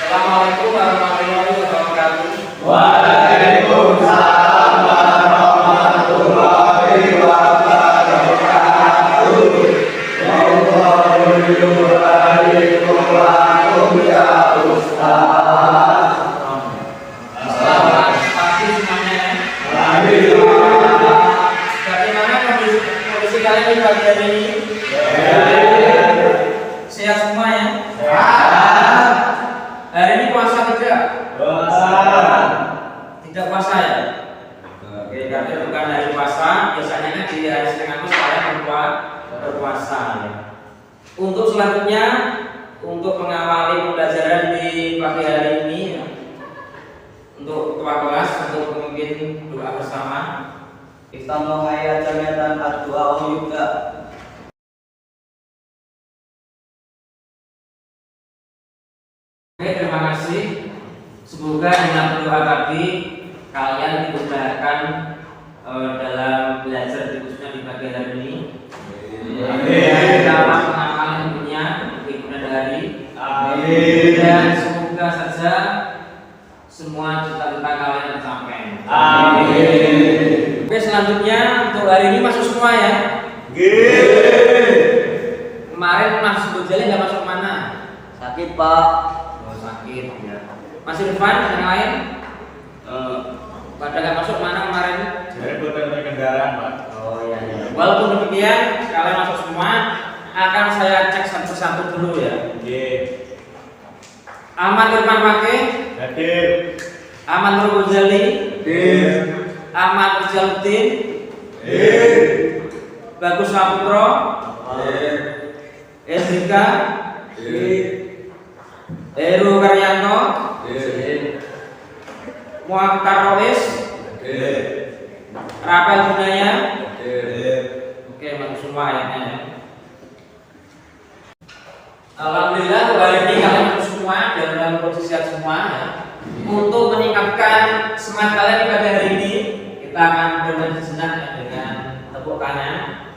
Assalamualaikum warahmatullahi wabarakatuh. Waalaikumsalam warahmatullahi wabarakatuh. Waalaikumsalam ya Ustaz. Selamat pagi semuanya. Bagaimana kondisi kalian di pagi hari ini? Sehat semua ya? Hari ini puasa tidak? Tidak puasa ya? Oke, berarti bukan hari puasa. Biasanya kan di hari Senin Kamis kalian berpuasa ya. Untuk selanjutnya, untuk mengawali pembelajaran di pagi hari ini ya, untuk ketua kelas untuk memimpin doa bersama. Istamu hayat jamiatan ad-du'a juga. Oke, terima kasih. Semoga dengan doa tadi kalian dimudahkan dalam belajar khususnya di pagi hari ini. Dalam pengamalan ilmunya di kemudian hari. Dan semoga saja semua cita-cita kalian tercapai. Oke, selanjutnya untuk hari ini masuk semua ya. Kemarin Mas Bojali nggak masuk mana? Sakit Pak. Sakit ya. Mas Irfan yang lain pada nggak masuk mana kemarin? Saya bukan kendaraan Pak. Oh iya. Walaupun demikian kalian masuk semua, akan saya cek satu-satu dulu ya. Ahmad Irfan Fakih, Hadir. Ahmad Nur Ghazali, Ahmad Rizaludin, Bagus Saputro, Ezrika, Heru Karyanto, Muhammad Rois, Rapel Budaya. Oke, masuk semua ayatnya ya. Alhamdulillah hari ini kalian masuk semua dan dalam posisi sehat semua ya. Untuk meningkatkan semangat kalian di pagi hari ini, kita akan bermain sejenak ya, dengan tepuk tangan.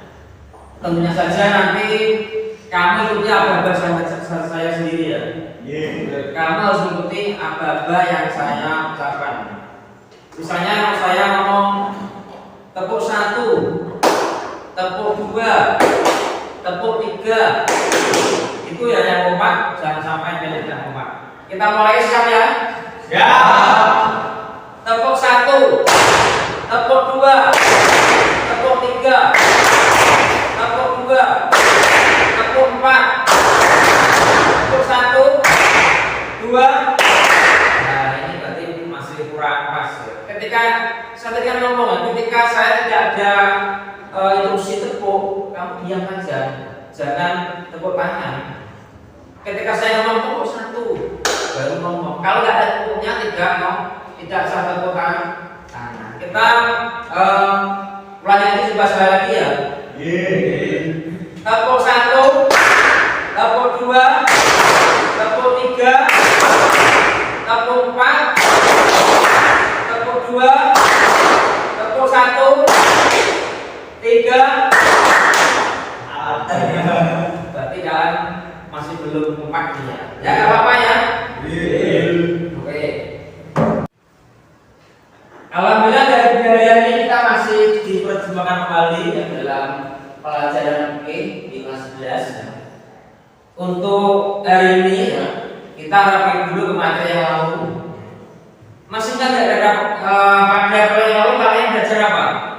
Tentunya saja nanti kamu ikuti aba-aba saya sendiri ya. Kamu harus mengikuti aba-aba yang saya ucapkan. Misalnya kalau saya ngomong tepuk 1, tepuk 2, tepuk 3, itu ya yang kompak, jangan sampai tidak kompak. Kita mulai siap ya? Siap. Tepuk 1, tepuk 2, tepuk 3, tepuk 2, tepuk 4, tepuk 1, 2. Nah ini berarti masih kurang pas ya. Ketika saya tadi kan ngomong ya, ketika saya tidak ada instruksi tepuk, kamu diam aja, jangan tepuk tangan. Ketika saya ngomong tepuk 1, baru ngomong. Kalau nggak ada tepuknya tidak sah tepuk tangan. Kita ulangi lagi coba sekali lagi ya. Tepuk 1, tepuk 2, tepuk 3, tepuk 4, 3. Berarti kalian masih belum kompak nih ya. Ya nggak apa-apa ya. Oke. Alhamdulillah dari hari ini kita masih diperjuangkan kembali ya, dalam pelajaran P di kelas 11. Untuk hari ini ya, kita rapid dulu ke materi yang lalu. Masih ingat nggak pada yang lalu kalian belajar apa?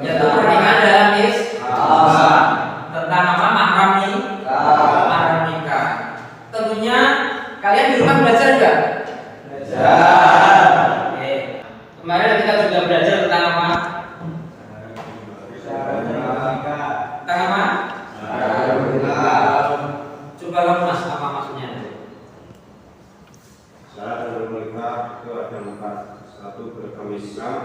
Yaitu pernikahan dalam Islam. Tentang apa? Mahram nikah. Tentunya kalian di rumah belajar nggak? Oke. Kemarin kita juga belajar tentang apa? Tentang apa? Coba kamu mas, apa maksudnya? Syarat dalam menikah itu ada 4. 1. Beragama Islam.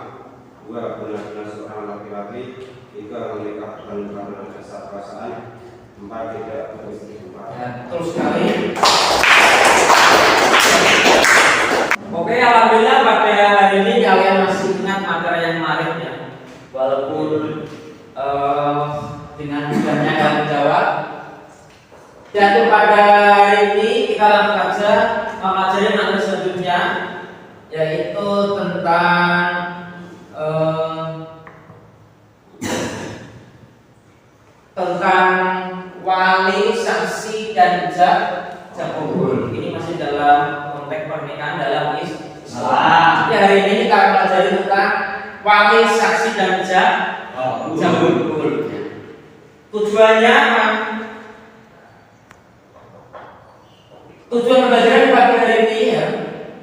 2. Benar-benar seorang laki-laki. 3. Menikah bukan karena dasar perasaan. 4. Tidak beristri 4. Ya, betul sekali. Oke, alhamdulillah pada hari ini kalian masih ingat materi yang kemarin ya. Walaupun dengan mudahnya kalian jawab. Dan pada hari ini kita langsung saja mempelajari materi selanjutnya, yaitu tentang wali, saksi, dan jabul. Ini masih dalam konteks pernikahan dalam Islam. Jadi hari ini kita akan pelajari tentang wali, saksi, dan jabul. Tujuannya apa? Tujuan pembelajaran pada hari ini ya,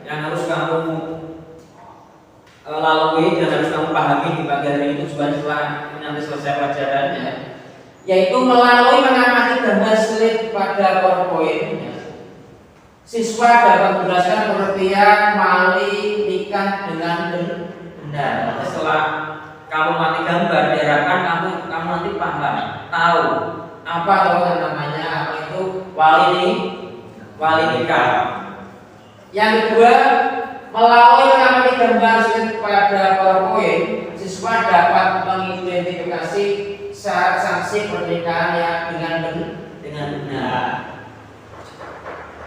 yang harus kamu lalui dan harus kamu pahami di pagi hari ini setelah nanti selesai pelajarannya, yaitu melalui mengamati gambar slide pada PowerPoint ya, siswa dapat menjelaskan pengertian wali nikah dengan benar. Setelah kamu mati gambar, diharapkan kamu nanti paham, tahu apa namanya, apa itu wali nikah. Yang kedua, melalui mengamati gambar slide pada PowerPoint, siswa dapat mengidentifikasi syarat sanksi pernikahan yang dengan benar.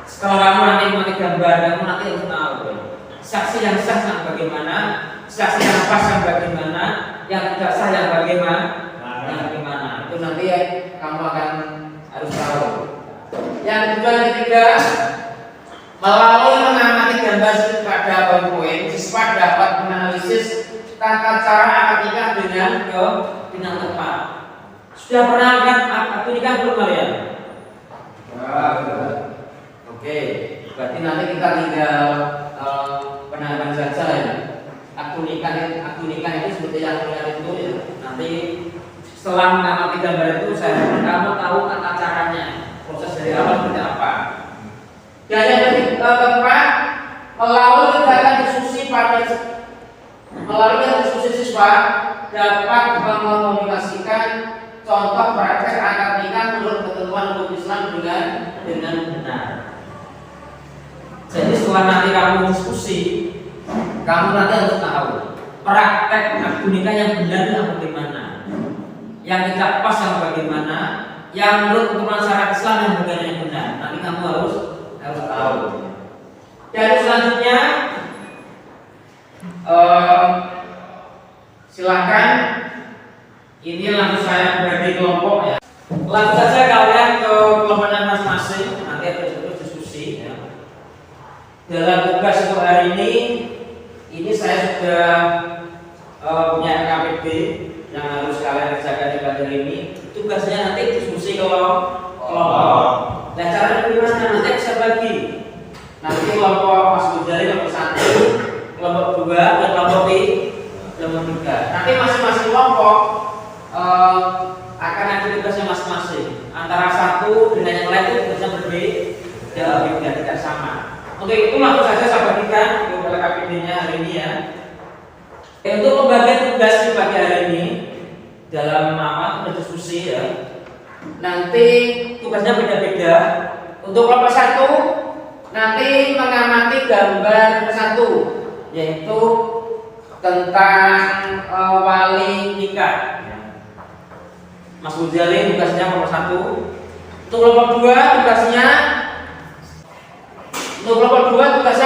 Setelah kamu nanti mengamati gambar, kamu nanti harus tahu saksi yang sah yang bagaimana, saksi yang pas yang bagaimana, yang tidak sah yang bagaimana. Itu nanti ya, kamu akan harus tahu. Yang kedua, yang ketiga, melalui mengamati gambar pada PowerPoint, siswa dapat menganalisis tata cara akad nikah dengan tepat. Sudah pernah lihat akad nikah belum kalian? Oke, berarti nanti kita tinggal penambahan saja ya. Akad nikah itu seperti yang kalian itu ya. Nanti setelah mengamati gambar itu, saya kamu tahu tata caranya. Proses dari awal seperti apa? Dan yang keempat, melalui diskusi siswa dapat mengkomunikasikan contoh praktek akad nikah menurut ketentuan hukum Islam dengan benar. Jadi setelah nanti kamu diskusi, kamu nanti harus tahu praktek akad nikah yang benar itu bagaimana, yang tidak pas yang bagaimana, yang menurut ketentuan syariat Islam yang benar. Nanti kamu harus tahu. Dan selanjutnya silakan ini langsung saya bagi kelompok ya. Langsung saja kalian ke kelompoknya masing-masing. Nanti ada diskusi ya. Dalam tugas untuk hari ini saya sudah punya KPD yang harus kalian kerjakan di pagi hari ini. Tugasnya nanti diskusi kelompok. Dan cara gimana? Nanti bisa bagi. Nanti kelompok Mas Bujari kelompok 1, kelompok 2, dan kelompok 3. Nanti masing-masing kelompok akan ada tugasnya masing-masing. Antara satu dengan yang lain itu tugasnya berbeda, tidak sama. Oke, itu langsung saja saya bagikan kepada KPD-nya hari ini ya. Untuk pembagian tugas di pagi hari ini dalam diskusi ya. Nanti tugasnya beda-beda. Untuk kelompok 1 nanti mengamati gambar 1, yaitu tentang wali nikah. Mas Ghazali tugasnya nomor 1. Untuk kelompok 2 tugasnya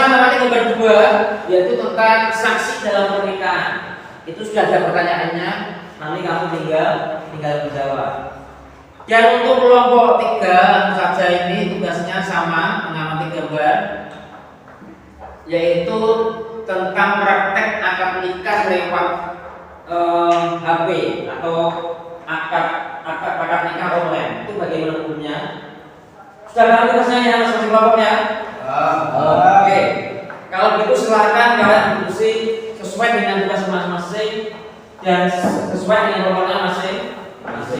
mengamati nomor 2, yaitu tentang saksi dalam pernikahan. Itu sudah ada pertanyaannya, nanti kamu tinggal menjawab. Dan untuk kelompok 3 saja ini tugasnya sama, mengamati gambar, yaitu tentang praktek akad nikah lewat HP atau akad nikah online. Itu bagaimana hukumnya? Sudah tahu tugasnya ya masing-masing kelompoknya? Oke. Kalau begitu silakan kalian diskusi sesuai dengan tugas masing-masing dan sesuai dengan kelompoknya masing-masing.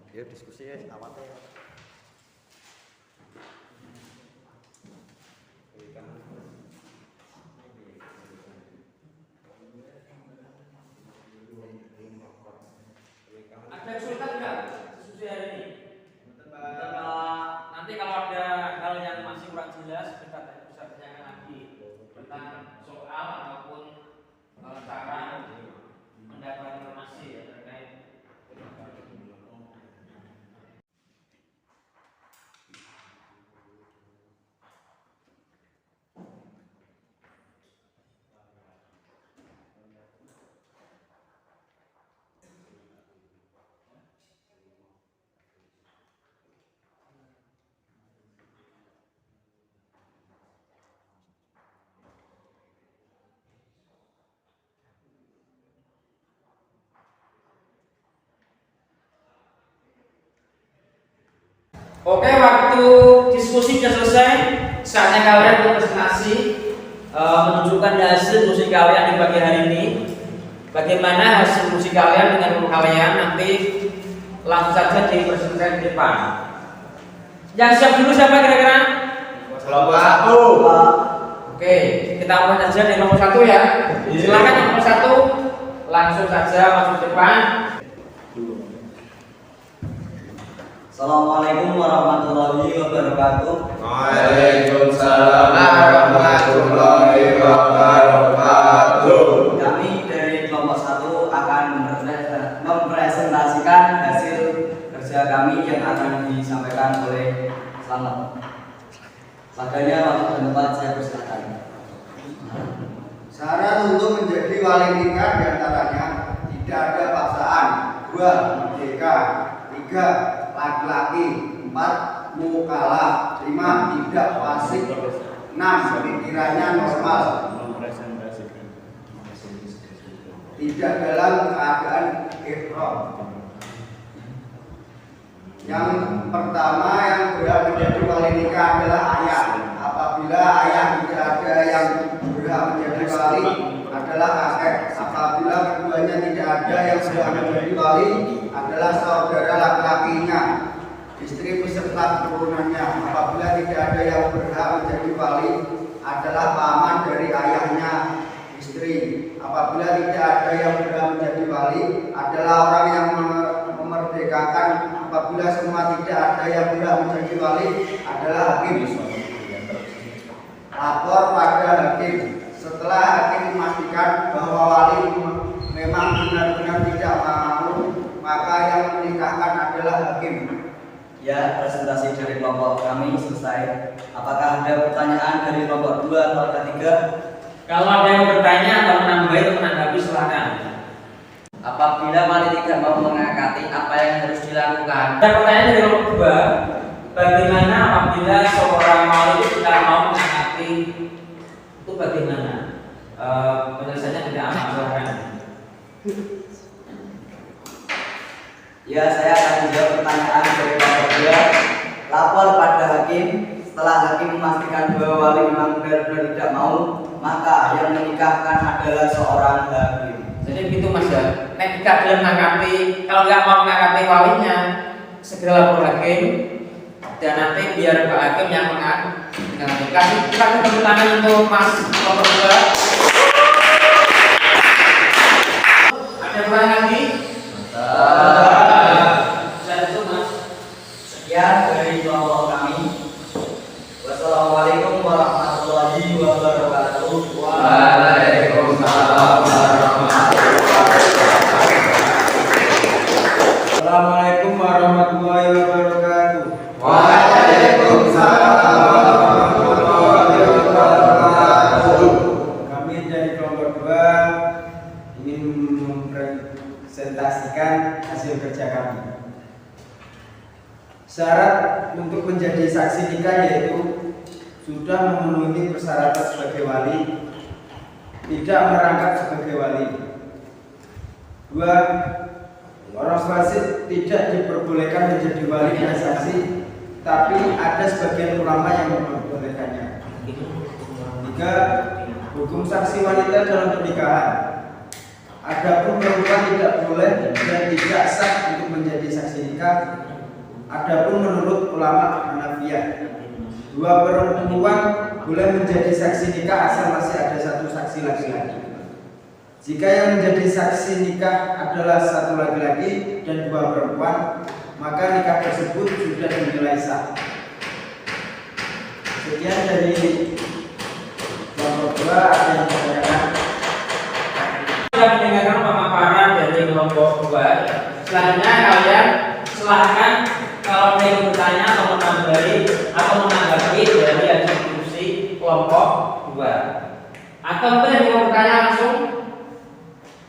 Ya diskusi ya awalnya. Ada kesulitan enggak diskusi hari ini? Nanti kalau ada hal yang masih kurang jelas bisa tanyakan lagi tentang soal ataupun cara mendapat informasi ya terkait. Oke, waktu diskusi sudah selesai. Saatnya kalian berpresentasi, menunjukkan hasil musik kalian di pagi hari ini. Bagaimana hasil musik kalian dengan guru kalian, nanti langsung saja dipresentasikan di depan. Yang siap dulu siapa kira-kira? Kelompok 1. Oke, kita mulai saja dari nomor 1 ya. Silakan nomor 1, langsung saja masuk ke depan. Assalamualaikum warahmatullahi wabarakatuh. Waalaikumsalam warahmatullahi wabarakatuh. Kami dari kelompok 1 akan mempresentasikan hasil kerja kami yang akan disampaikan oleh Selamat. Padanya waktu dan tempat saya persilakan. Syarat untuk menjadi wali nikah diantaranya tidak ada paksaan, 2 merdeka, 3 laki-laki, 4 mukallaf, 5 tidak fasik, 6 pikirannya normal, tidak dalam keadaan ihram. Yang pertama yang berhak menjadi wali nikah adalah ayah. Apabila ayah tidak ada yang berhak menjadi wali adalah kakek. Apabila keduanya tidak ada yang berhak menjadi wali adalah saudara laki-lakinya, istri beserta keturunannya. Apabila tidak ada yang berhak menjadi wali adalah paman dari ayahnya istri. Apabila tidak ada yang berhak menjadi wali adalah orang yang memerdekakan. Apabila semua tidak ada yang berhak menjadi wali adalah hakim. Lapor pada hakim. Setelah hakim memastikan bahwa wali memang benar-benar tidak mau, maka yang menikahkan adalah hakim. Ya, presentasi dari kelompok kami selesai. Apakah ada pertanyaan dari kelompok 2 atau 3? Kalau ada yang bertanya atau menambahi atau menanggapi silakan. Apabila wali tidak mau mengangkati, apa yang harus dilakukan? Ada pertanyaan dari kelompok 2. Bagaimana apabila seorang wali itu tidak mau mengangkati? Itu bagaimana? Penyelesaiannya tidak aman, silakan. Ya, saya akan menjawab pertanyaan dari kelompok 2. Lapor pada hakim. Setelah hakim memastikan bahwa wali memang benar-benar tidak mau, maka yang menikahkan adalah seorang hakim. Jadi begitu Mas ya. Nek tidak boleh mengangkati, kalau nggak mau mengangkati walinya, segera lapor hakim dan nanti biar Pak Hakim yang mengangkati. Kasih tepuk tangan untuk Mas kelompok 2. Ada pertanyaan lagi? Sekian dari kelompok kami. Wassalamualaikum warahmatullahi wabarakatuh. Waalaikumsalam warahmatullahi wabarakatuh. Assalamualaikum warahmatullahi wabarakatuh. Waalaikumsalam warahmatullahi wabarakatuh. Kami dari kelompok 2 ingin mempresentasikan hasil kerja kami. Syarat untuk menjadi saksi nikah yaitu sudah memenuhi persyaratan sebagai wali, tidak merangkap sebagai wali. 2. Orang fasik tidak diperbolehkan menjadi wali dan saksi, tapi ada sebagian ulama yang memperbolehkannya. 3. Hukum saksi wanita dalam pernikahan. Adapun perempuan tidak boleh dan tidak sah untuk menjadi saksi nikah. Adapun menurut ulama Hanafiyah, 2 perempuan boleh menjadi saksi nikah asal masih ada 1 saksi laki-laki. Jika yang menjadi saksi nikah adalah 1 laki-laki dan 2 perempuan, maka nikah tersebut sudah dinilai sah. Sekian dari kelompok 2. Ada yang bertanyakan? Sudah mendengarkan pemaparan dari kelompok 2. Selanjutnya kalian silahkan kalau ada yang bertanya atau menambahi atau menanggapi dari hasil diskusi kelompok 2. Atau mungkin yang mau bertanya langsung?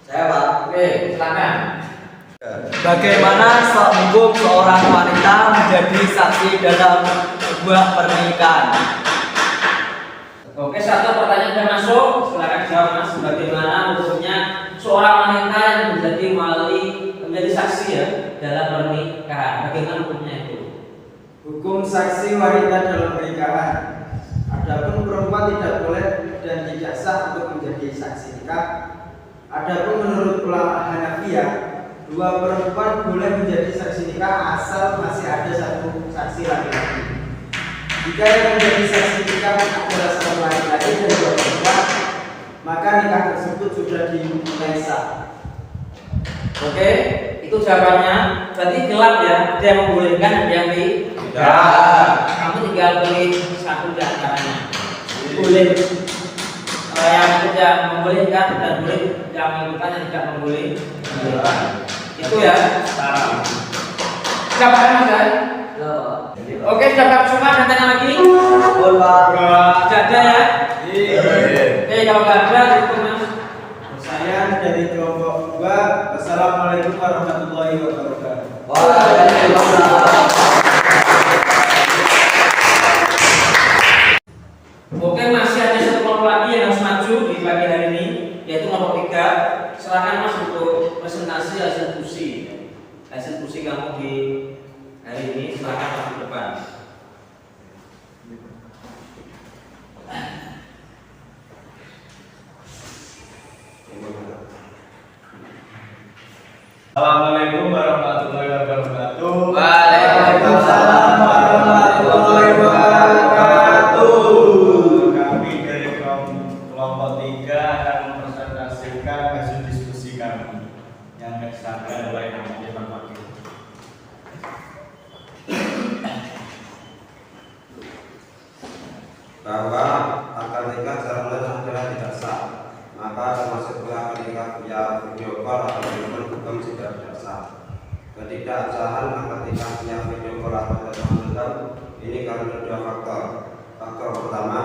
Saya Pak. Oke, silakan. Bagaimana hukum seorang wanita menjadi saksi dalam sebuah pernikahan? Oke, 1 pertanyaan sudah masuk. Silakan jawab Mas. Bagaimana hukumnya seorang wanita yang menjadi wali, menjadi saksi ya dalam pernikahan? Bagaimana hukumnya itu? Hukum saksi wanita dalam pernikahan. Adapun perempuan tidak boleh dan tidak sah untuk menjadi saksi nikah. Adapun menurut ulama Hanafiyah, 2 perempuan boleh menjadi saksi nikah asal masih ada 1 saksi laki-laki. Jika yang menjadi saksi nikah adalah 1 laki-laki dan 2 perempuan, maka nikah tersebut sudah dinilai sah. Oke, itu jawabannya. Berarti gelap ya. Ada yang membolehkan, ada yang Tidak. Kamu tinggal pilih 1 di antaranya. Boleh yang tidak membolehkan dan boleh yang melakukan yang tidak membolehkan. Itu ya. Siapa yang ada? Oke, sudah semua. Ada tanya lagi? Tidak ada ya? Oke, kalau nggak ada, itu Mas. Saya dari kelompok 2. Wassalamualaikum warahmatullahi wabarakatuh. Waalaikumsalam. Oke, masih ada 1 kelompok lagi yang harus maju di pagi hari ini, yaitu kelompok 3. Silakan Mas untuk presentasi hasil diskusi. Hasil diskusi kamu di hari ini, silakan Mas di depan. Assalamualaikum warahmatullahi wabarakatuh. Waalaikumsalam warahmatullahi wabarakatuh. Kami dari bahwa akad nikah secara online adalah tidak sah, maka termasuk pula akad nikah via video call atau telepon genggam juga tidak sah. Ketidaksahan akad nikah via video call atau telepon genggam ini karena dua faktor. Faktor pertama,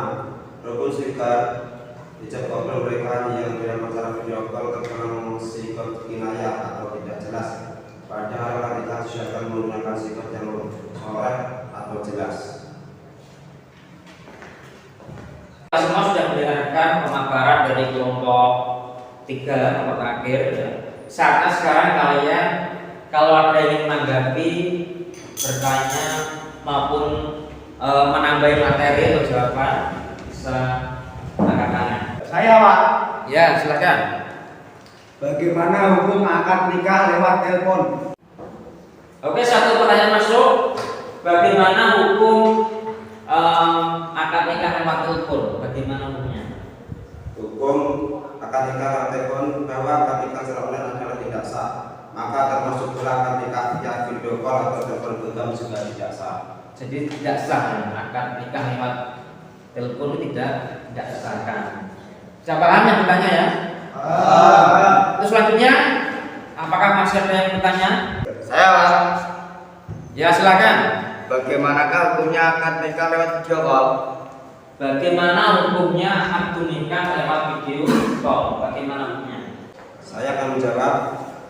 rukun sikar ijab kabul mereka yang dalam masalah video call terkena sikap kinayah atau tidak jelas, padahal akad nikah disyaratkan menggunakan sikap yang oleh atau jelas. Semua sudah mendengarkan pemaparan dari kelompok 3 kelompok terakhir ya. Saatnya sekarang kalian kalau ada yang menanggapi, bertanya maupun menambahi materi atau jawaban bisa angkat tangan. Saya, Pak. Ya, silakan. Bagaimana hukum akad nikah lewat telepon? Oke, satu pertanyaan masuk. Bagaimana hukum akad nikah lewat telepon? Bagaimana hukumnya? Hukum akad nikah lewat telepon bahwa akad nikah secara online adalah tidak sah, maka termasuk pula akad nikah via video call atau telepon genggam juga tidak sah. Jadi tidak sah ya, akad nikah lewat telepon itu tidak disahkan. Siapa yang bertanya ya? Terus selanjutnya, apakah masih ada yang bertanya? Saya, Pak. Ya, silakan. Bagaimanakah hukumnya akad nikah lewat video call? Bagaimana hukumnya akad nikah lewat video call? Bagaimana hukumnya? Saya akan menjawab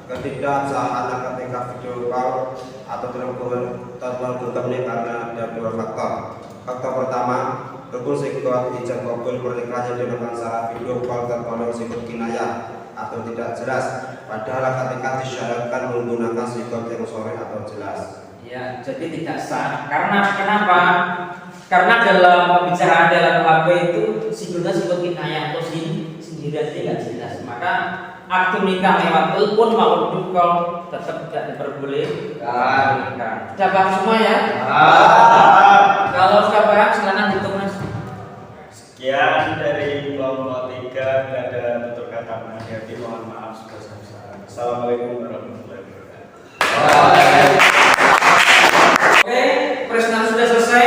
ketidaksahan akad nikah video call atau telepon genggam ini karena ada dua faktor. Faktor pertama, rukun sikap ijab kabul pernikahan yang dilakukan secara video call terkadang sikap kinayah atau tidak jelas, padahal akad nikah disyaratkan menggunakan sikap yang sore atau jelas. Ya, jadi tidak sah. Karena kenapa? Karena dalam pembicaraan dalam HP itu sikapnya sikap kinayah atau sindiran tidak jelas. Maka akad nikah lewat telepon maupun video call tetap tidak diperbolehkan. Sudah paham semua ya? Kalau sudah paham silakan tutup Mas. Sekian dari kelompok 3, bila ada tutur kata menghadapi, mohon maaf sebesar-besarnya. Assalamualaikum warahmatullahi wabarakatuh. Oke, presentasi sudah selesai.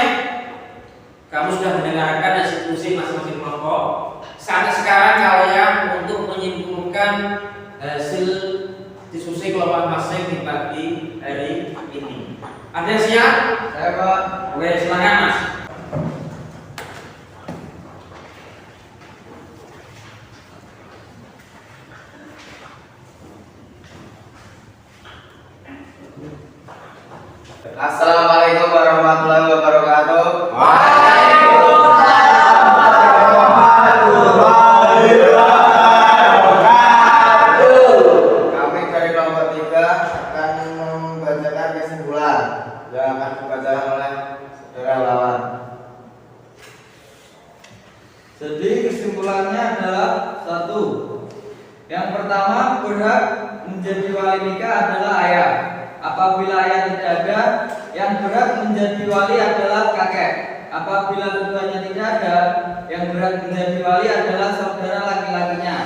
Kamu sudah mendengarkan diskusi masing-masing kelompok. Saatnya sekarang kalian untuk menyimpulkan hasil diskusi kelompok masing di pagi hari ini. Ada yang siap? Saya, Pak. Oke, silakan Mas. Assalamualaikum warahmatullahi wabarakatuh. Kami dari kelompok 3 akan membacakan kesimpulan yang akan dibacakan oleh saudara lawan. Jadi kesimpulannya adalah 1. Yang pertama, berhak menjadi wali nikah adalah ayah. Apabila ayah tidak ada, yang berhak menjadi wali adalah kakek. Apabila keduanya tidak ada, yang berhak menjadi wali adalah saudara laki-lakinya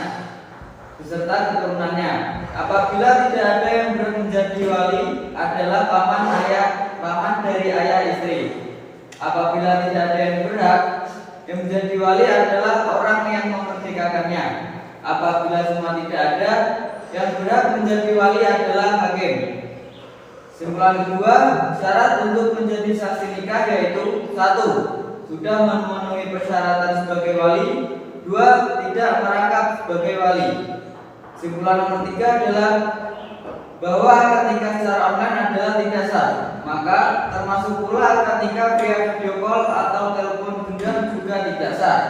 beserta keturunannya. Apabila tidak ada, yang berhak menjadi wali adalah paman dari ayah istri. Apabila tidak ada yang berhak, yang menjadi wali adalah orang yang memerdekakannya. Apabila semua tidak ada, yang berhak menjadi wali adalah hakim. Kesimpulan kedua, syarat untuk menjadi saksi nikah yaitu 1. Sudah memenuhi persyaratan sebagai wali. 2. Tidak merangkap sebagai wali. Kesimpulan nomor 3 adalah bahwa akad nikah secara online adalah tidak sah, maka termasuk pula akad nikah via video call atau telepon genggam juga tidak sah.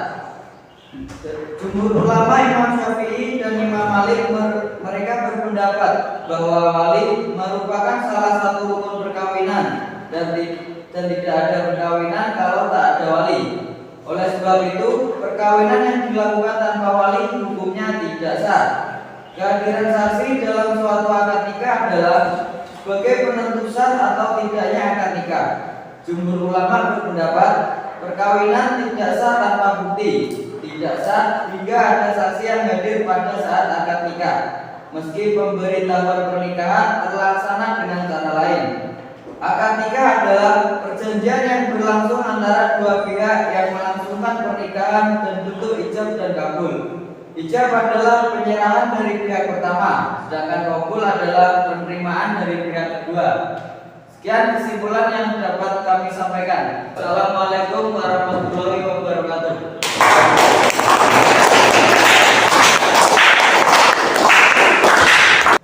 Jumhur ulama Imam Syafi'i dan Imam Malik mereka berpendapat bahwa wali merupakan salah satu rukun perkawinan dan tidak ada perkawinan kalau tak ada wali. Oleh sebab itu, perkawinan yang dilakukan tanpa wali hukumnya tidak sah. Kehadiran saksi dalam suatu akad nikah adalah sebagai penentu sah atau tidaknya akad nikah. Jumhur ulama berpendapat perkawinan tidak sah tanpa bukti. Tidak sah hingga ada saksi yang hadir pada saat akad nikah, meski pemberitahuan pernikahan terlaksana dengan cara lain. Akad nikah adalah perjanjian yang berlangsung antara dua pihak yang melangsungkan menyerahkan dan bentuk ijab dan kabul. Ijab adalah penyerahan dari pihak pertama, sedangkan kabul adalah penerimaan dari pihak kedua. Sekian kesimpulan yang dapat kami sampaikan. Assalamualaikum warahmatullahi wabarakatuh.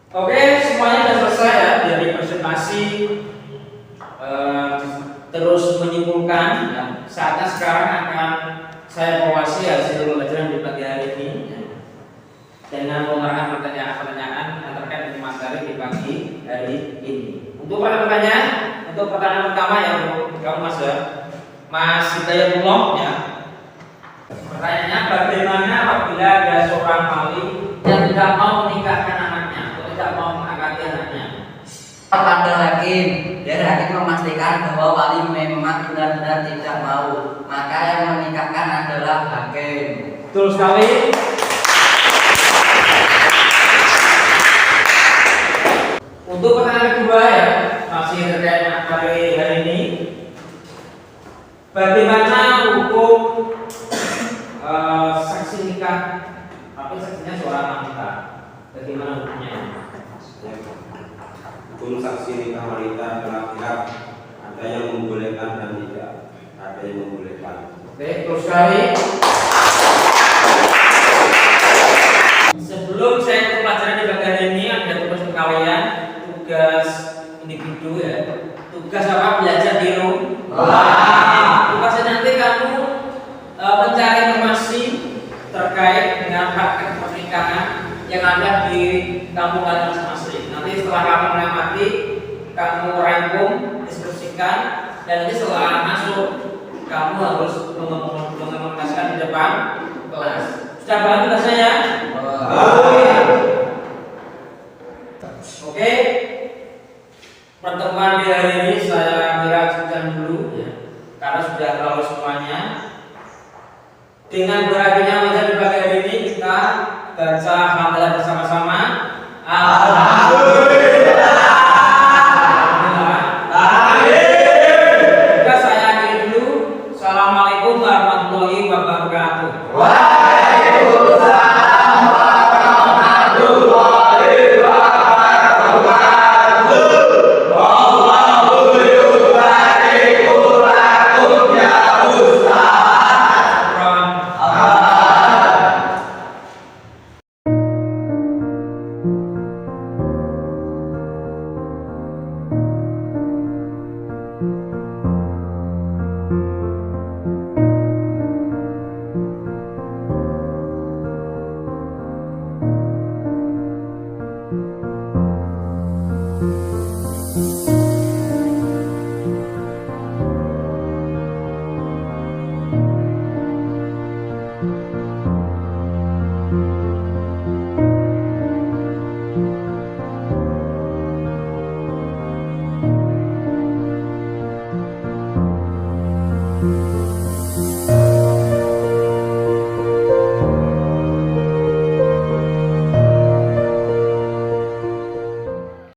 Oke, semuanya sudah selesai ya dari presentasi. Terus menyimpulkan ya. Saatnya sekarang akan saya evaluasi hasil pelajaran di pagi hari ini ya. Dengan mengarahkan pertanyaan-pertanyaan yang terkait dengan materi di pagi hari ini. Untuk pertanyaan pertama ya untuk kamu Mas ya, Mas Hidayatullah ya. Pertanyaannya, bagaimana apabila ada seorang wali yang tidak mau menikahkan anaknya atau tidak mau mengangkati anaknya? Pada hakim, biar hakim memastikan bahwa wali memang benar-benar tidak mau, maka yang menikahkan adalah hakim. Betul sekali. Untuk pertanyaan kedua ya, masih terkait materi hari ini. Bagaimana hukum saksi nikah? Tapi saksinya seorang wanita. Bagaimana hukumnya? Hukum saksi nikah wanita adalah pihak ada yang membolehkan dan tidak ada yang membolehkan. Oke, terus sekali. Sebelum saya ke pelajaran di bagian ini ada tugas untuk kalian, tugas individu ya. Tugas apa? Belajar di rumah. Tugasnya nanti kamu mencari informasi terkait dengan praktek pernikahan yang ada di kampung kalian masing-masing. Nanti setelah kamu mengamati, kamu rangkum, diskusikan, dan nanti setelah masuk kamu harus mengomunikasikan di depan kelas. Sudah paham tugasnya ya? Oke. Pertemuan di hari ini saya kira sekian dulu ya, karena sudah terlalu semuanya. Dengan berakhirnya pelajaran di pagi hari ini kita baca hamdalah bersama-sama. Alhamdulillah. Saya akhiri dulu. Assalamualaikum warahmatullahi wabarakatuh.